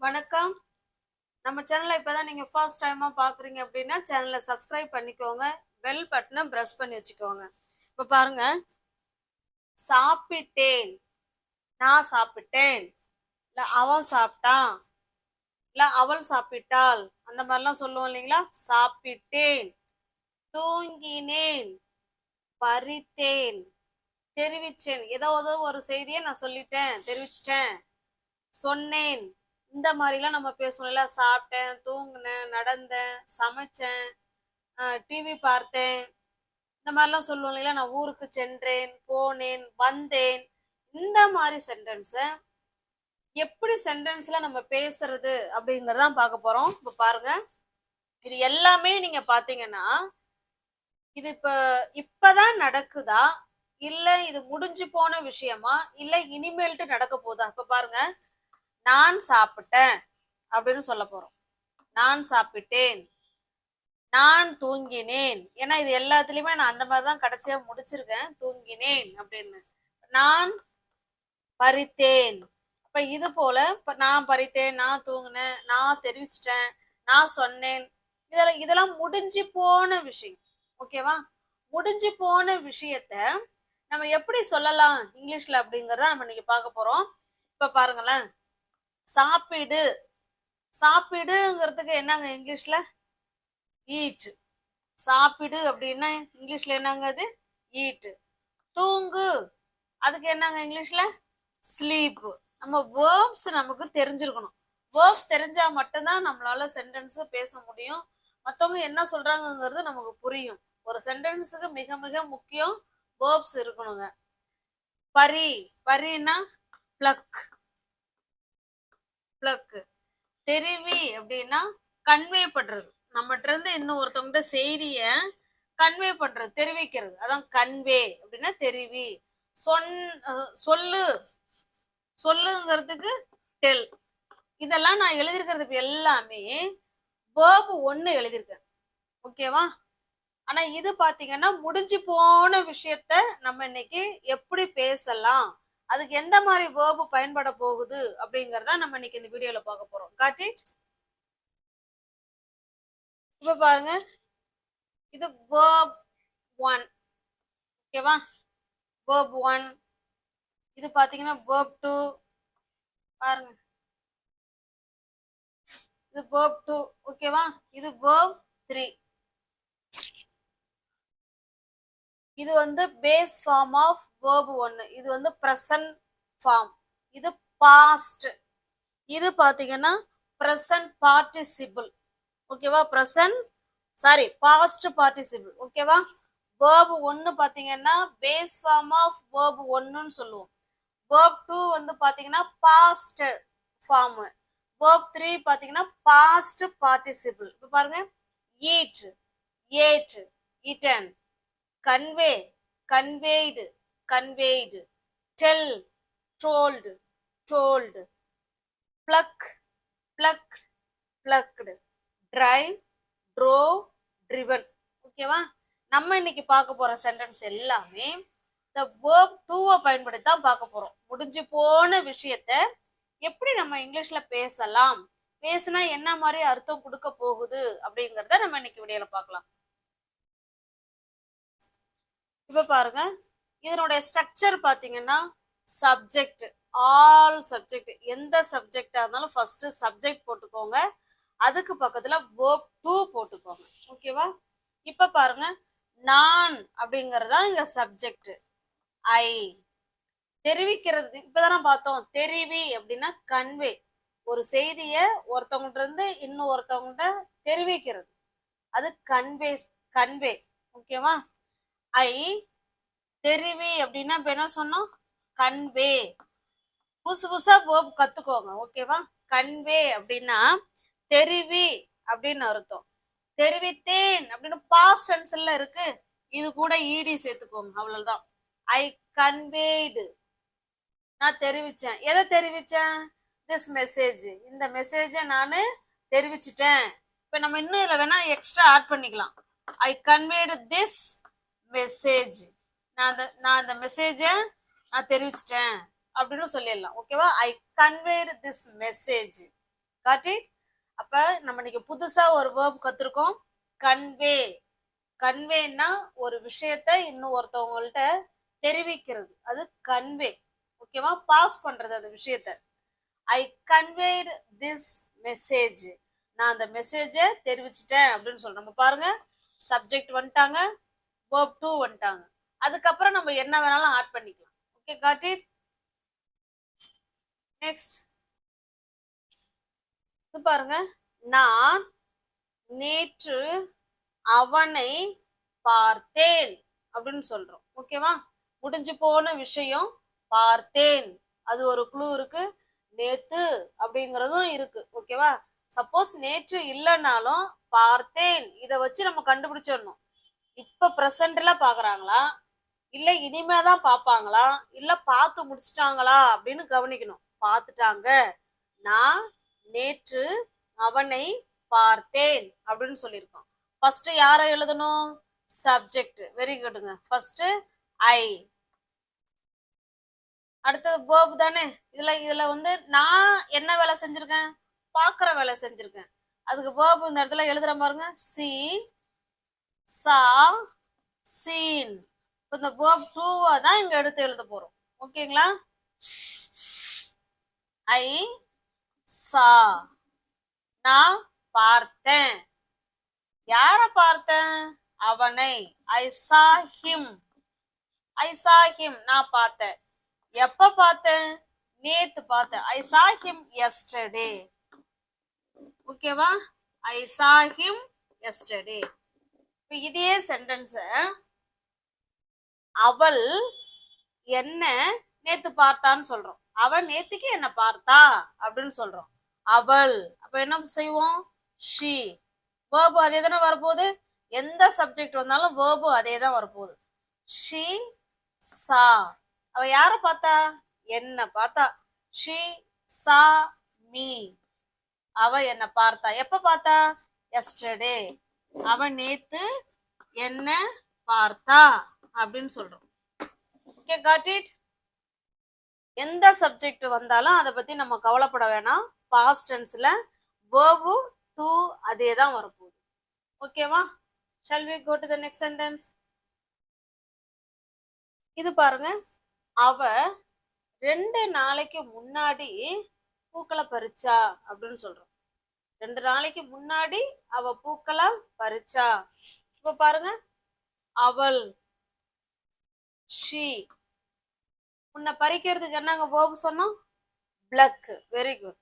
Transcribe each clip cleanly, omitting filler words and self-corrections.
வணக்கம். நம்ம சேனலை இப்பதான் நீங்க ஃபர்ஸ்ட் டைமா பாக்குறீங்க அப்படின்னா சேனலை சப்ஸ்கிரைப் பண்ணிக்கோங்க. பெல் பட்டனை பிரஸ் பண்ணி வச்சுக்கோங்க. இப்ப பாருங்க, சாப்பிட்டேன், நான் சாப்பிட்டேன், இல்ல அவன் சாப்பிட்டான், இல்ல அவள் சாப்பிட்டாள், அந்த மாதிரிலாம் சொல்லுவோம் இல்லைங்களா? சாப்பிட்டேன், தூங்கினேன், பறித்தேன், தெரிவிச்சேன். ஏதாவது ஒரு செய்தியை நான் சொல்லிட்டேன், தெரிவிச்சிட்டேன், சொன்னேன். இந்த மாதிரிலாம் நம்ம பேசணும்ல. சாப்பிட்டேன், தூங்கினேன், நடந்தேன், சமைச்சேன், டிவி பார்த்தேன், இந்த மாதிரிலாம் சொல்லுவோம் இல்லைங்களா? நான் ஊருக்கு சென்றேன், போனேன், வந்தேன். இந்த மாதிரி சென்டென்ஸை எப்படி சென்டென்ஸ்ல நம்ம பேசுறது அப்படிங்கறதான் பார்க்க போறோம். இப்ப பாருங்க, இது எல்லாமே நீங்க பாத்தீங்கன்னா இது இப்பதான் நடக்குதா, இல்ல இது முடிஞ்சு போன விஷயமா, இல்ல இனிமேல்ட்டு நடக்க போதா? இப்ப பாருங்க, நான் சாப்பிட்டேன் அப்படின்னு சொல்ல போறோம். நான் சாப்பிட்டேன், நான் தூங்கினேன். ஏன்னா இது எல்லாத்துலயுமே நான் அந்த மாதிரிதான் கடைசியா முடிச்சிருக்கேன், தூங்கினேன் அப்படின்னு. நான் பறித்தேன். அப்ப இது போல நான் பறித்தேன், நான் தூங்கினேன், நான் தெரிவிச்சிட்டேன், நான் சொன்னேன், இதெல்லாம் முடிஞ்சு போன விஷயம். ஓகேவா? முடிஞ்சு போன விஷயத்த நம்ம எப்படி சொல்லலாம் இங்கிலீஷ்ல அப்படிங்கறத நம்ம இன்னைக்கு பார்க்க போறோம். இப்ப பாருங்களேன், சாப்பிடு. சாப்பிடுங்கிறதுக்கு என்னங்க இங்கிலீஷ்ல? ஈட். சாப்பிடு அப்படின்னா இங்கிலீஷ்ல என்னங்க அது? ஈட். தூங்கு, அதுக்கு என்னங்க இங்கிலீஷ்ல? ஸ்லீப். நம்ம வேர்ப்ஸ் நமக்கு தெரிஞ்சிருக்கணும். வேர்ப்ஸ் தெரிஞ்சா மட்டும்தான் நம்மளால சென்டென்ஸ் பேச முடியும். மற்றவங்க என்ன சொல்றாங்கிறது நமக்கு புரியும். ஒரு சென்டென்ஸுக்கு மிக மிக முக்கியம் வேர்ப்ஸ் இருக்கணுங்க. பரி, பரினா பிளக், பிளக். தெரிவி அப்படின்னா கன்வே பண்றது, நம்மகிட்ட இருந்து இன்னும் ஒருத்தவங்க செய்திய கன்வே பண்றது, தெரிவிக்கிறது. அதான் கன்வே அப்படின்னா தெரிவி. சொல்லு, சொல்லுங்கிறதுக்கு டெல். இதெல்லாம் நான் எழுதிருக்கிறது எல்லாமே வேர்ப் 1 எழுதியிருக்கேன். ஓகேவா? ஆனா இது பாத்தீங்கன்னா முடிஞ்சு போன விஷயத்த நம்ம இன்னைக்கு எப்படி பேசலாம், அதுக்கு எந்த மாதிரி வேர்ப் பயன்பட போகுது அப்படிங்கறத நம்ம இன்னைக்கு இந்த வீடியோல பார்க்க போறோம். காட்டி இப்ப பாருங்க, இது verb 1. ஓகேவா? verb 1. இது பாத்தீங்கன்னா verb 2. பாருங்க, இது verb 2. ஓகேவா? இது verb 3. இது வந்து பேஸ் ஃபார்ம் ஆஃப் verb 1. இது வந்து present ஃபார்ம். இது பாஸ்ட். இது பாத்தீங்கன்னா present participle. ஓகேவா? Past participle. ஓகேவா? verb 1 பாத்தீங்கன்னா பேஸ் ஃபார்ம் ஆஃப் verb 1ன்னு சொல்லுவோம். verb 2 வந்து பாத்தீங்கன்னா பாஸ்ட் ஃபார்ம். verb 3 பாத்தீங்கன்னா பாஸ்ட் பார்ட்டிசிபிள். இப்ப பாருங்க, eat, ate, eaten, convey, conveyed, conveyed, tell, told, told, pluck, plucked, plucked, drive, drove, driven. ஓகேவா? நம்ம இன்னைக்கு பார்க்க போற சென்டென்ஸ் எல்லாமே இந்த verb 2 பயன்படுத்தி தான் பார்க்க போறோம். முடிஞ்சு போன விஷயத்த எப்படி நம்ம இங்கிலீஷ்ல பேசலாம், பேசினா என்ன மாதிரி அர்த்தம் கொடுக்க போகுது அப்படிங்கறத நம்ம இன்னைக்கு வீடியோல பார்க்கலாம். இப்ப பாருங்க, இதனுடைய ஸ்ட்ரக்சர் பாத்தீங்கன்னா சப்ஜெக்ட், ஆல் சப்ஜெக்ட். எந்த சப்ஜெக்டா இருந்தாலும் ஃபர்ஸ்ட் சப்ஜெக்ட் போட்டுக்கோங்க, அதுக்கு பக்கத்துல verb 2 போட்டுக்கோங்க. ஓகேவா? இப்ப பாருங்க, நான் அப்படிங்கறதா இங்க சப்ஜெக்ட். ஐ தெரிவிக்கிறது. இப்பதானே பார்த்தோம், தெரிவி அப்படின்னா கன்வே. ஒரு செய்திய ஒருத்தவங்க இருந்து இன்னும் ஒருத்தவங்க தெரிவிக்கிறது, அது கன்வே. கன்வே. ஓகேவா? ஐ தெரிவி அப்படின்னா இப்ப என்ன சொன்னோம்? கன்வே. புதுசு புதுசா வேர்ப் கத்துக்கோங்க. ஓகேவா? கன்வே அப்படின்னா தெரிவி அப்படின்னு அர்த்தம். தெரிவித்தேன் அப்படின்னு பாஸ்ட் டென்ஸ்ல இருக்கு, இது கூட ஈடி சேர்த்துக்கோங்க, அவ்வளவுதான். ஐ கன்வேடு, நான் தெரிவிச்சேன். எதை தெரிவிச்சேன்? This message. இந்த மெசேஜை நான் தெரிவிச்சிட்டேன். இப்ப நம்ம இன்னும் இதுல வேணா எக்ஸ்ட்ரா ஆட் பண்ணிக்கலாம். I conveyed this message. நான் இந்த மெசேஜை நான் தெரிவிச்சிட்டேன் அப்படின்னு சொல்லிடலாம். ஓகேவா? I conveyed this message. Got it? அப்ப நம்ம இன்னைக்கு புதுசா ஒரு வேர்ப் கத்துருக்கோம், கன்வே. கன்வேன்னா ஒரு விஷயத்த இன்னும் ஒருத்தவங்கள்ட்ட தெரிவிக்கிறது, அது கன்வே. ஓகேவா? பாஸ் பண்றது அந்த விஷயத்த. ஐ கன்வேட் திஸ் மெசேஜ். நான் அந்த மெசேஜை தெரிவிச்சிட்டேன் அப்படின்னு சொல்றோம். நம்ம பாருங்க, சப்ஜெக்ட் வந்துட்டாங்க, verb to வந்துட்டாங்க. அதுக்கப்புறம் நம்ம என்ன வேணாலும் ஆட் பண்ணிக்கலாம். Okay, got it? நெக்ஸ்ட் இது பாருங்க, நான் நேற்று அவனை பார்த்தேன் அப்படின்னு சொல்றோம். ஓகேவா? முடிஞ்சு போன விஷயம் பார்த்தேன், அது ஒரு க்ளூ இருக்கு. நேத்து அப்படிங்கறதும் இருக்கு. ஓகேவா? சப்போஸ் நேற்று இல்லைன்னாலும் பார்த்தேன் இதை வச்சு நம்ம கண்டுபிடிச்சிடணும். இப்ப பிரசன்ட்ல பாக்குறாங்களா, இல்ல இனிமேதான் பாப்பாங்களா, இல்ல பார்த்து முடிச்சிட்டாங்களா அப்படின்னு கவனிக்கணும். பார்த்துட்டாங்க, நான் நேற்று அவனை பார்த்தேன் அப்படின்னு சொல்லியிருக்கோம். ஃபர்ஸ்ட் யாரை எழுதணும்? சப்ஜெக்ட். வெரி குட்ங்க. First I. அடுத்தது verb தானே. இதுல வந்து நான் என்ன வேலை செஞ்சிருக்கேன்? பாக்குற வேலை செஞ்சிருக்கேன். அதுக்கு verb இந்த இடத்துல எழுதுற பாருங்க, சி, சா, சீன். இந்த verb to தான் இங்க எடுத்து எழுத போறோம். ஓகேங்களா? ஐ சா, நான் பார்த்தேன். யார பார்த்தேன்? அவனை. ஐ சா ஹிம். ஐ சா ஹிம், நான் பார்த்தேன். எப்ப பார்த்தேன்? நேத்து பார்த்தேன். ஐ சா ஹிம் எஸ்டர்டே. ஓகேவா? ஐ சா ஹிம் எஸ்டர்டே. இதே சென்டென்ஸ் அவள் என்ன நேத்து பார்த்தான்னு சொல்றோம். அவள் நேத்துக்கு என்ன பார்த்தா அப்படின்னு சொல்றோம். அவள். அப்ப என்ன செய்வோம்? ஷி. வேர்பு அதே தானே வரப்போகுது. எந்த சப்ஜெக்ட் வந்தாலும் வேர்பு அதே தான் வரப்போகுது. ஷி சா. அவ யார பார்த்தா? என்ன பார்த்தா. ஷி சா மீ. அவ என்ன பார்த்தா. எப்ப பார்த்தா? எஸ்டர்டே. அவ நேத்து என்ன பார்த்தா அப்படின்னு சொல்றோம். Okay, got it? எந்த சப்ஜெக்ட் வந்தாலும் அதை பத்தி நம்ம கவலைப்பட வேணாம். பாஸ்ட் டென்ஸ்ல verb to அதே தான் வரப்போகுது. ஓகேவா? shall we go to the next sentence? இது பாருங்க, அவ 2 நாளைக்கு முன்னாடி பூக்களை பறிச்சா அப்படின்னு சொல்றோம். 2 நாளைக்கு முன்னாடி அவ பூக்களை பறிச்சா. இப்ப பாருங்க, அவள், ஷி. உன்னை பறிக்கிறதுக்கு என்னங்க verb சொன்னோம்? பிளக். Very good.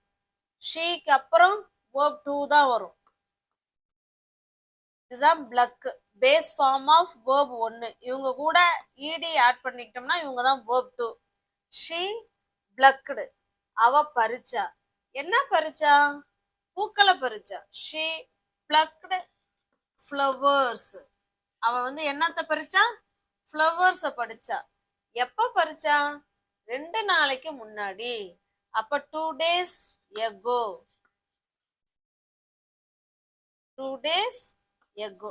ஷீக்கு அப்புறம் verb to தான் வரும். இதுதான் பிளக். Base form of verb 1. இவங்க கூட ed ஆட் பண்ணிக்கிட்டோம்னா இவங்க தான் verb 2. She ploughed. அவ பறிச்சா. என்ன பறிச்சா? பூக்களை பறிச்சா. She ploughed flowers. அவ வந்து என்னத்த பறிச்சா? ஃப்ளவர்ஸ பறிச்சா. எப்ப பறிச்சா? 2 நாளைக்கு முன்னாடி. அப்ப 2 days ago. 2 days ago.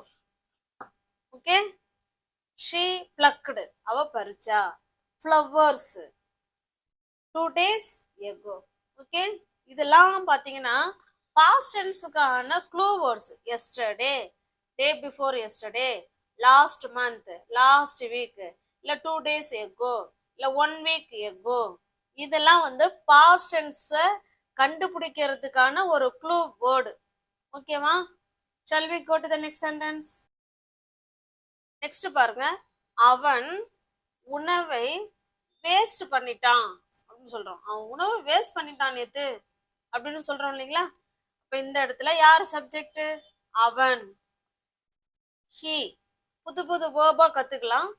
Okay? she plucked. அவ பறிச்சா. flowers 2 days ago. ஓகே? இதெல்லாம் பாத்தீங்கன்னா past tenseக்கான clue words. yesterday, day before yesterday, last month, last week, இல்ல 2 days ago, இல்ல 1 week ago. இதெல்லாம் வந்து past tense கண்டுபிடிக்கிறதுக்கான ஒரு clue word. ஓகேவா? shall we go to the next sentence? Next பாருங்க, அவன் உணவை வேஸ்ட் பண்ணிட்டான் அப்படின்னு சொல்றோம். அவன் உணவை வேஸ்ட் பண்ணிட்டான் நேத்து அப்படின்னு சொல்றோம் இல்லைங்களா? இப்ப இந்த இடத்துல யார் சப்ஜெக்ட்? அவன். ஹி. புது புது வேர்பா கத்துக்கலாம்.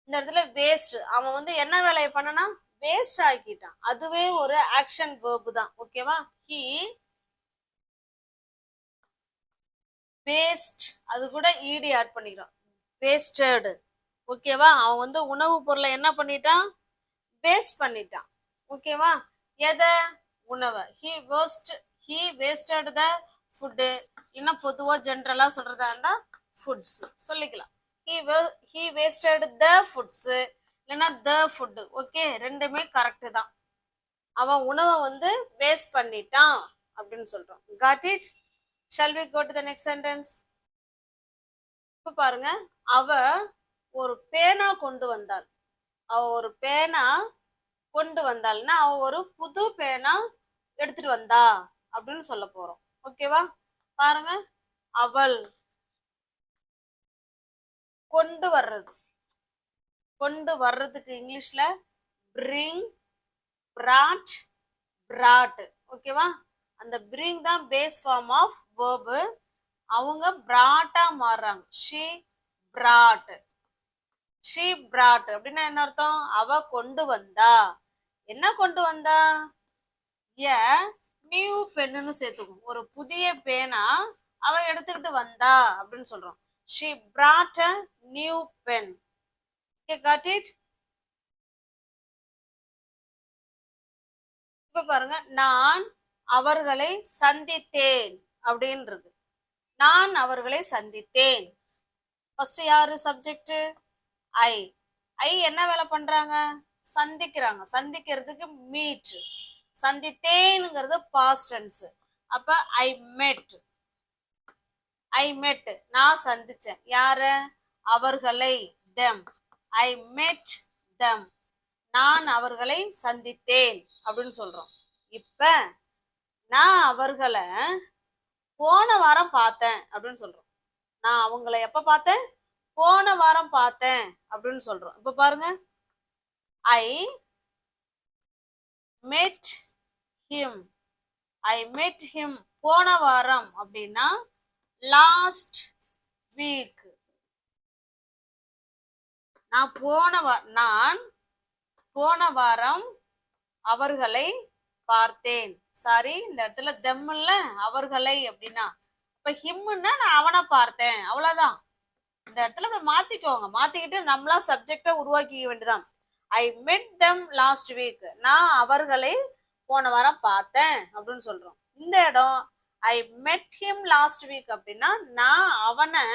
இந்த இடத்துல வேஸ்ட். அவன் வந்து என்ன வேலையை பண்ணனா? வேஸ்ட் ஆக்கிட்டான். அதுவே ஒரு ஆக்ஷன் வேர்பு தான். ஓகேவா? He waste. அது கூட ed ஆட் பண்ணிக்கிறோம். வேஸ்டட். ஓகேவா? அவன் வந்து உணவு பொருளை என்ன பண்ணிட்டான்? வேஸ்ட் பண்ணிட்டான். ஓகேவா? எதை? உணவை. he wasted the food. இன்னும் பொதுவா ஜென்ரலா சொல்றதா இருந்தா ஃபுட்ஸ் சொல்லிக்கலாம். he wasted the foods இல்லைன்னா the food. ஓகே, ரெண்டுமே கரெக்ட் தான். அவன் உணவை வந்து வேஸ்ட் பண்ணிட்டான் அப்படின்னு சொல்றோம். Got it? Shall we go to the next sentence? இப்ப பாருங்க, அவ ஒரு பேனா கொண்டு வந்தாள். அவ ஒரு பேனா கொண்டு வந்தாள்னா அவ ஒரு புது பேனா எடுத்துட்டு வந்தா அப்படின்னு சொல்ல போறோம். ஓகேவா? பாருங்க, அவள் கொண்டு வர்றது. கொண்டு வர்றதுக்கு இங்கிலீஷ்ல bring, brought, brought. ஓகேவா? அந்த bring தான் பேஸ் ஃபார்ம் ஆஃப் verb. அவங்க brought-ஆ மாறுறாங்க. she brought. she brought அப்படின்னா என்ன அர்த்தம்? அவ கொண்டு வந்தா. என்ன கொண்டு வந்தா? A new pen சேர்த்துக்கும். ஒரு புதிய பேனா அவ எடுத்துக்கிட்டு வந்தா அப்படின்னு சொல்றோம். she brought a new pen. Okay, got it? இப்ப பாருங்க, நான் அவர்களை சந்தித்தேன் அப்படின்னு இருக்கு. நான் அவர்களை சந்தித்தேன். ஃபர்ஸ்ட் யாரு சப்ஜெக்ட்? ஐ. ஐ என்ன வேலை பண்றாங்க? சந்திக்கிறாங்க. சந்திக்கிறதுக்கு மீட். சந்தித்தேன்ங்கிறது past tense. அப்ப ஐ மெட். ஐ மெட் நான் சந்திச்சேன். யார? அவர்களை, them. ஐ மெட் them. நான் அவர்களை சந்தித்தேன் அப்படின்னு சொல்றோம். இப்ப நான் அவர்களை போன வாரம் பார்த்தேன் அப்படின்னு சொல்றோம். நான் அவங்களை எப்ப பார்த்தேன்? போன வாரம் பார்த்தேன் அப்படின்னு சொல்றோம். இப்ப பாருங்க, ஐ மெட் ஹிம். ஐ மெட் ஹிம் போன வாரம் அப்படின்னா லாஸ்ட் வீக். நான் போன வாரம் அவர்களை பார்த்தேன். சாரி, இந்த இடத்துல தெம்ல அவர்களை அப்படின்னா இப்ப ஹிம்னா நான் அவனை பார்த்தேன், அவ்வளவுதான். இந்த இடத்துல மாத்திக்கோங்க. மாத்திக்கிட்டு நம்மளா சப்ஜெக்டை உருவாக்கிக்க வேண்டியதான். ஐ மெட் தெம் லாஸ்ட் வீக். நான் அவர்களை போன வாரம் பார்த்தேன் அப்படின்னு சொல்றோம். இந்த இடம் ஐ மெட் ஹிம் லாஸ்ட் வீக் அப்படின்னா நான் அவனை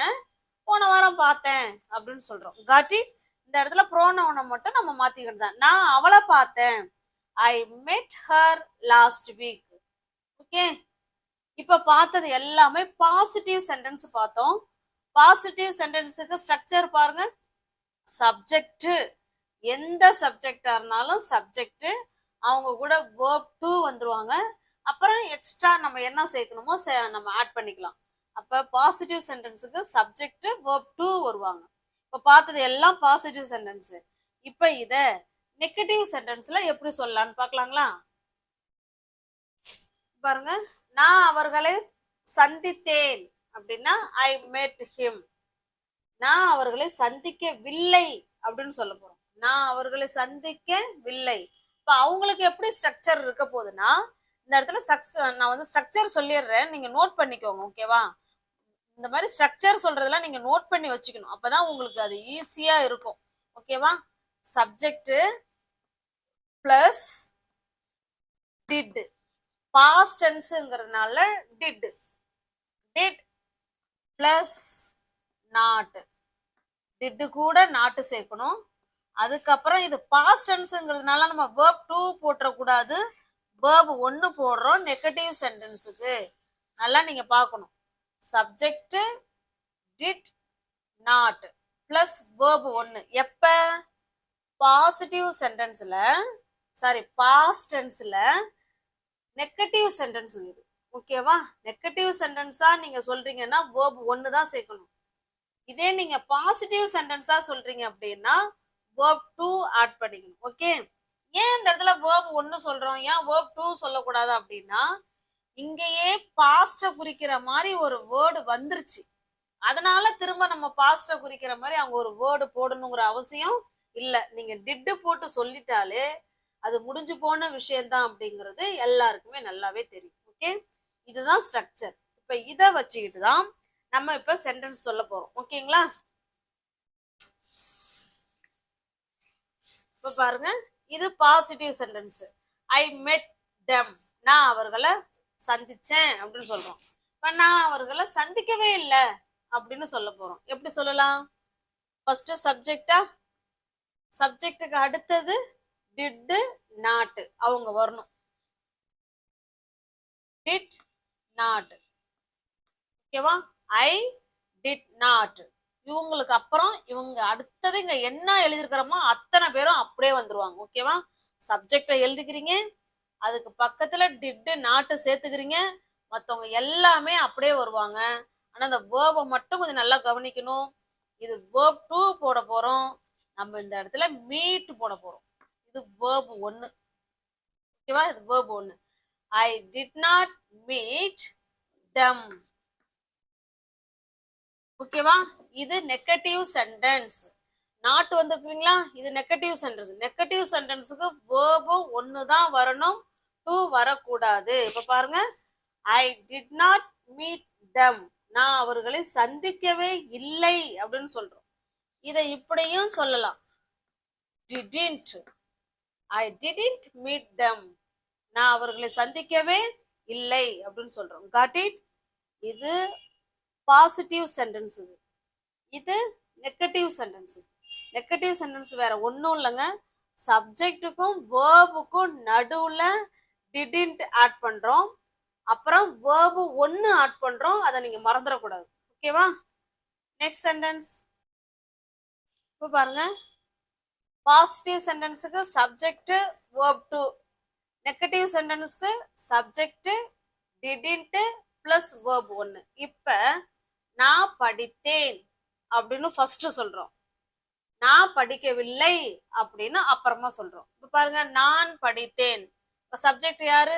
போன வாரம் பார்த்தேன் அப்படின்னு சொல்றோம். Got it? இந்த இடத்துல ப்ரோனவுனை மட்டும் நம்ம மாத்திக்கிட்டு தான். நான் அவளை பார்த்தேன். ஐ மெட் ஹர் லாஸ்ட் வீக். ஓகே, இப்ப பார்த்தது எல்லாமே பாசிட்டிவ் சென்டென்ஸ் பார்த்தோம். பாசிட்டிவ் சென்டென்ஸுக்கு ஸ்ட்ரக்சர் பாருங்க. சப்ஜெக்ட், எந்த சப்ஜெக்டா இருந்தாலும் சப்ஜெக்ட், அவங்க கூட verb to வந்துருவாங்க. அப்புறம் எக்ஸ்ட்ரா நம்ம என்ன சேர்க்கணுமோ நம்ம ஆட் பண்ணிக்கலாம். அப்ப பாசிட்டிவ் சென்டென்ஸுக்கு சப்ஜெக்ட் verb to வருவாங்க. இப்ப பார்த்தது எல்லாம் பாசிட்டிவ் சென்டென்ஸ். இப்ப இத நெகட்டிவ் சென்டென்ஸ்ல எப்படி சொல்லலாம்னு பார்க்கலாங்களா? பாருங்க, நான் அவர்களை சந்தித்தேன் அப்படின்னா ஐ மெட் ஹிம். நான் அவர்களை சந்திக்கவில்லை அப்படின்னு சொல்ல போறோம். நான் அவர்களை சந்திக்கவில்லை. இப்ப அவங்களுக்கு எப்படி ஸ்ட்ரக்சர் இருக்க போகுதுன்னா, இந்த இடத்துல நான் ஸ்ட்ரக்சர் சொல்லிடுறேன், நீங்க நோட் பண்ணிக்கோங்க. ஓகேவா? இந்த மாதிரி ஸ்ட்ரக்சர் சொல்றதெல்லாம் நீங்க நோட் பண்ணி வச்சுக்கணும். அப்பதான் உங்களுக்கு அது ஈஸியா இருக்கும். ஓகேவா? Subject plus did. பாஸ்ட் டென்ஸ்ங்கிறதுனால did. Did plus not. Did கூட நாட்டு சேர்க்கணும். அதுக்கப்புறம் இது பாஸ்ட் டென்ஸ்ங்கிறதுனால நம்ம verb to போட்டுறக்கூடாது. verb 1 போடுறோம் நெகட்டிவ் சென்டென்ஸுக்கு. நல்லா நீங்க பார்க்கணும். Subject did not plus verb 1 எப்ப? பாசிட்டிவ் சென்டென்ஸ்ல, சாரி பாஸ்ட் டென்ஸ்ல நெகட்டிவ் சென்டென்ஸ் இது. ஓகேவா? நெகட்டிவ் சென்டென்ஸா நீங்க சொல்றீங்கன்னா verb 1 தான் சேர்க்கணும். இதே நீங்க பாசிட்டிவ் சென்டென்ஸா சொல்றீங்க அப்படின்னா verb to ஆட் பண்ணிக்கணும். ஓகே, ஏன் இந்த இடத்துல verb 1 சொல்றோம், ஏன் verb 2 சொல்லக்கூடாது அப்படின்னா, இங்கேயே பாஸ்ட குறிக்கிற மாதிரி ஒரு வேர்டு வந்துருச்சு. அதனால திரும்ப நம்ம பாஸ்ட குறிக்கிற மாதிரி அவங்க ஒரு வேர்டு போடணுங்கிற அவசியம் இல்ல. நீங்க டிட் போட்டு சொல்லிட்டாலே அது முடிஞ்சு போன விஷயம்தான் அப்படிங்கிறது எல்லாருக்குமே நல்லாவே தெரியும். ஓகே, இதுதான் ஸ்ட்ரக்சர். இப்ப இதை வச்சுக்கிட்டு தான் நம்ம இப்ப சென்டென்ஸ் சொல்ல போறோம். ஓகேங்களா? இப்ப பாருங்க, இது பாசிட்டிவ் சென்டென்ஸ். ஐ மெட் them. நான் அவர்களை சந்திச்சேன் அப்படின்னு சொல்றோம். இப்ப நான் அவர்களை சந்திக்கவே இல்லை அப்படின்னு சொல்ல போறோம். எப்படி சொல்லலாம்? ஃபர்ஸ்ட் சப்ஜெக்டா, சப்ஜெக்டுக்கு அடுத்தது டிட் நாட் அவங்க வரணும். Did not. ஓகேவா? I did not. இவங்களுக்கு அப்புறம் இவங்க அடுத்தது இங்க என்ன எழுதிருக்கிறோமோ அத்தனை பேரும் அப்படியே வந்துருவாங்க. ஓகேவா? சப்ஜெக்டை எழுதிக்கிறீங்க, அதுக்கு பக்கத்துல டிட் நாட்டு சேர்த்துக்கிறீங்க, மற்றவங்க எல்லாமே அப்படியே வருவாங்க. ஆனா அந்த வேர்பை மட்டும் கொஞ்சம் நல்லா கவனிக்கணும். இது வேர்ப் 2 போட போறோம், நம்ம இந்த இடத்துல மீட் போட போறோம். இது வேர்ப் 1. ஓகேவா? இது verb 1. I did not meet தம். ஓகேவா? இது நெகட்டிவ் சென்டென்ஸ். நாட் வந்துருக்கீங்களா? இது நெகட்டிவ் சென்டென்ஸ். நெகட்டிவ் சென்டென்ஸுக்கு வேர்பு 1 தான் வரணும், 2 வரக்கூடாது. இப்ப பாருங்க, ஐ டிட் நாட் மீட் தம். நான் அவர்களை சந்திக்கவே இல்லை அப்படின்னு சொல்றோம். இதை இப்படியும் சொல்லலாம், didn't. I didn't meet them. நான் அவர்களை சந்திக்கவே இல்லை அப்படின்னு சொல்றோம். Got it? இது பாசிட்டிவ் சென்டென்ஸ். இது நெகட்டிவ் சென்டென்ஸ். நெகட்டிவ் சென்டென்ஸ் வேற ஒன்றும் இல்லைங்க, சப்ஜெக்டுக்கும் வேர்புக்கும் நடுவுல டிடன்ட் ஆட் பண்றோம், அப்புறம் வேர்பு 1 ஆட் பண்றோம். அதை நீங்க மறந்துடக்கூடாது. ஓகேவா? Next sentence. இப்போ பாருங்க, பாசிட்டிவ் சென்டென்ஸுக்கு சப்ஜெக்ட் வேர்ப் 2, நெகட்டிவ் சென்டென்ஸ்க்கு சப்ஜெக்ட் டிடன்ட் பிளஸ் வேர்ப் 1. இப்ப நான் படித்தேன் அப்படின்னு ஃபர்ஸ்ட் சொல்றோம், நான் படிக்கவில்லை அப்படின்னு அப்புறமா சொல்றோம். இப்ப பாருங்க, நான் படித்தேன். இப்ப சப்ஜெக்ட் யாரு?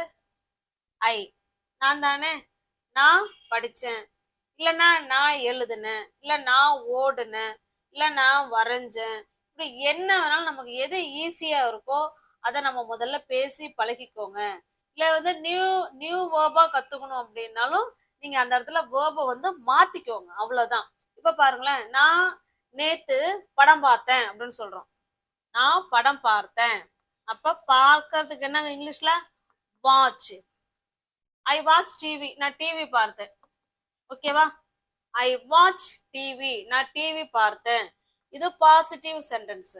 ஐ, நான் தானே. நான் படிச்சேன், இல்லைன்னா நான் எழுதுனேன், இல்லை நான் ஓடுனேன், இல்லை நான் வரைஞ்சேன். இப்படி என்ன வேணாலும் நமக்கு எது ஈஸியா இருக்கோ அதை நம்ம முதல்ல பேசி பழகிக்கோங்க. இல்லை வந்து நியூ வேர்பா கத்துக்கணும் அப்படின்னாலும் நீங்க அந்த இடத்துல வேர்பை வந்து மாத்திக்கோங்க, அவ்வளவுதான். இப்ப பாருங்களேன், நான் நேத்து படம் பார்த்தேன் அப்படின்னு சொல்றோம். நான் படம் பார்த்தேன். அப்ப பார்க்கறதுக்கு என்ன இங்கிலீஷ்ல? வாட்ச். I watch TV. நான் டிவி பார்த்தேன். ஓகேவா? I watch TV. நான் டிவி பார்த்தேன். இது பாசிட்டிவ் சென்டென்ஸ்.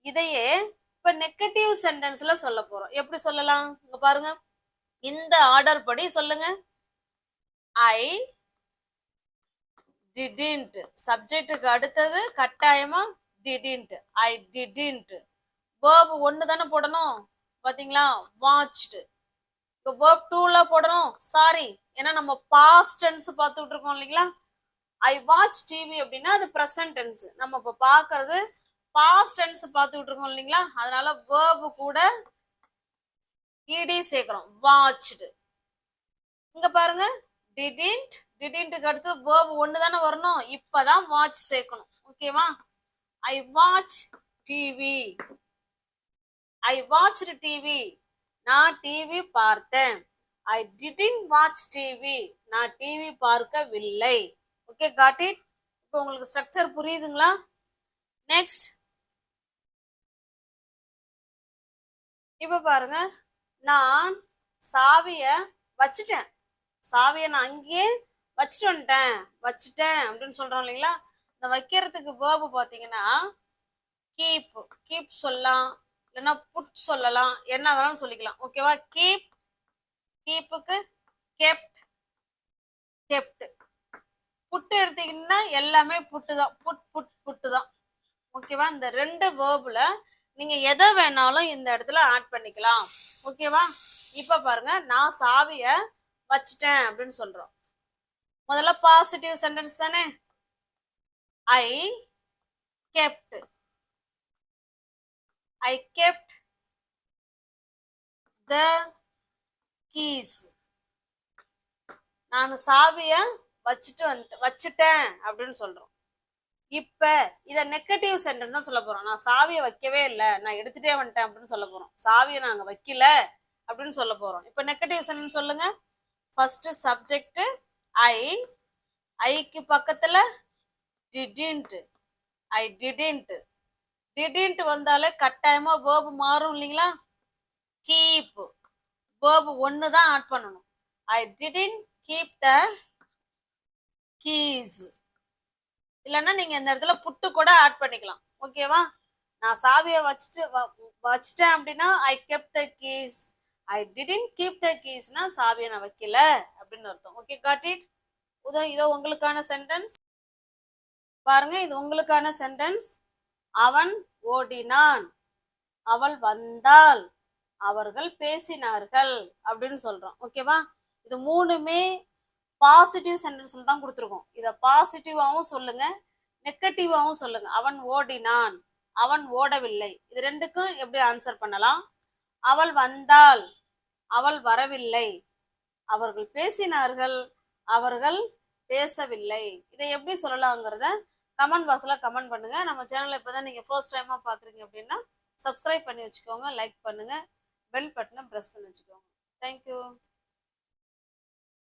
இதையே இப்ப நெகட்டிவ் சென்டென்ஸ்ல சொல்ல போறோம். எப்படி சொல்லலாம்? இங்க பாருங்க, இந்த ஆர்டர் படி சொல்லுங்க. I didn't. சப்ஜெக்டுக்கு அடுத்தது கட்டாயமா டிடன்ட். I didn't. வேர்ப் 1 தானே போடணும், பாத்தீங்களா? வாட்ச்டு. இப்போ வேர்ப் 2ல போடணும், சாரி, ஏன்னா நம்ம பாஸ்ட் டென்ஸ் பார்த்துட்டு இருக்கோம் இல்லைங்களா? ஐ வாட்ச் டிவி அப்படின்னா அது ப்ரெசன்ட் டென்ஸ். நம்ம இப்போ பார்க்கறது பாஸ்ட் டென்ஸ் பார்த்துட்டு இருக்கோம் இல்லைங்களா? அதனால வேர்ப் கூட இடி சேர்க்கிறோம், வாட்ச்டு. இங்க பாருங்க, டிடன்ட். டிடன்ட்க்கு அடுத்து வேர்ப் 1 தானே வரணும், இப்பதான் வாட்ச் சேர்க்கணும். ஓகேவா? I watch TV. I watched TV. நான் டிவி பார்த்தேன். I didn't watch TV. நான் டிவி பார்க்கவில்லை. Okay, got it? இப்போ உங்களுக்கு ஸ்ட்ரக்சர் புரியுதுங்களா? நெக்ஸ்ட், இப்ப பாருங்க, நான் சாவிய வச்சுட்டேன். சாவியை நான் அங்கேயே வச்சுட்டு வந்துட்டேன், வச்சுட்டேன் அப்படின்னு சொல்றோம் இல்லைங்களா? இந்த வைக்கிறதுக்கு வேர்பு பார்த்தீங்கன்னா கீப். கீப் சொல்லலாம், இல்லைன்னா புட் சொல்லலாம், என்ன வேணாலும் சொல்லிக்கலாம். ஓகேவா? கீப், கீப்புக்கு கெப்ட், கெப்ட். புட்டு எடுத்தீங்கன்னா எல்லாமே புட்டு தான், புட் புட் புட்டு தான். ஓகேவா? இந்த ரெண்டு வேர்புல நீங்க எதை வேணாலும் இந்த இடத்துல ஆட் பண்ணிக்கலாம். ஓகேவா? இப்ப பாருங்க, நான் சாவிய வச்சுட்டேன் அப்படின்னு சொல்றோம். முதல்ல பாசிட்டிவ் சென்டென்ஸ் தானே. ஐ kept. I kept the keys. நான் சாவிய வச்சுட்டேன் அப்படின்னு சொல்றோம். இப்ப இத நெகட்டிவ் சென்டென்ஸ் தான் சொல்ல போறோம். நான் சாவியை வைக்கவே இல்லை, நான் எடுத்துட்டே வந்துட்டேன் அப்படின்னு சொல்ல போறோம். சாவியை நாங்க வைக்கல அப்படின்னு சொல்ல போறோம். இப்ப நெகட்டிவ் சென்டென்ஸ் சொல்லுங்க. ஃபர்ஸ்ட் சப்ஜெக்ட் ஐ, ஐக்கு பக்கத்துல டிடன்ட். I didn't. டிடன்ட் வந்தாலே கட்டாயமா வேர்பு மாறும் இல்லைங்களா? கீப். வேர்பு 1 தான் ஆட் பண்ணணும். ஐ டிடன்ட் கீப் த கீஸ். இல்லைன்னா நீங்க இந்த இடத்துல புட்டு கூட ஆட் பண்ணிக்கலாம். ஓகேவா? நான் சாவியை வச்சுட்டேன் அப்படின்னா I kept the keys. I didn't keep the கீஸ்னா சாவியை நான் வைக்கல அப்படின்னு அர்த்தம். Okay, got it. இதோ உங்களுக்கான சென்டென்ஸ் பாருங்க. இது உங்களுக்கான சென்டென்ஸ். அவன் ஓடினான், அவள் வந்தாள், அவர்கள் பேசினார்கள் அப்படின்னு சொல்றோம். ஓகேவா? இது மூணுமே பாசிட்டிவ் சென்டென்ஸ்ல தான் கொடுத்துருக்கோம். இத பாசிட்டிவாவும் சொல்லுங்க, நெகட்டிவாவும் சொல்லுங்க. அவன் ஓடினான், அவன் ஓடவில்லை. இது ரெண்டுக்கும் எப்படி ஆன்சர் பண்ணலாம்? அவள் வந்தாள், அவள் வரவில்லை, அவர்கள் பேசினார்கள், அவர்கள் பேசவில்லை. இதை எப்படி சொல்லலாங்கிறத கமெண்ட் பாக்ஸ்ல கமெண்ட் பண்ணுங்க. நம்ம சேனலை இப்பதான் நீங்க ஃபர்ஸ்ட் டைமா பாக்குறீங்க அப்படின்னா சப்ஸ்கிரைப் பண்ணி வச்சுக்கோங்க, லைக் பண்ணுங்க, பெல் பட்டனை பிரஸ் பண்ணி வச்சுக்கோங்க. தேங்க்யூ.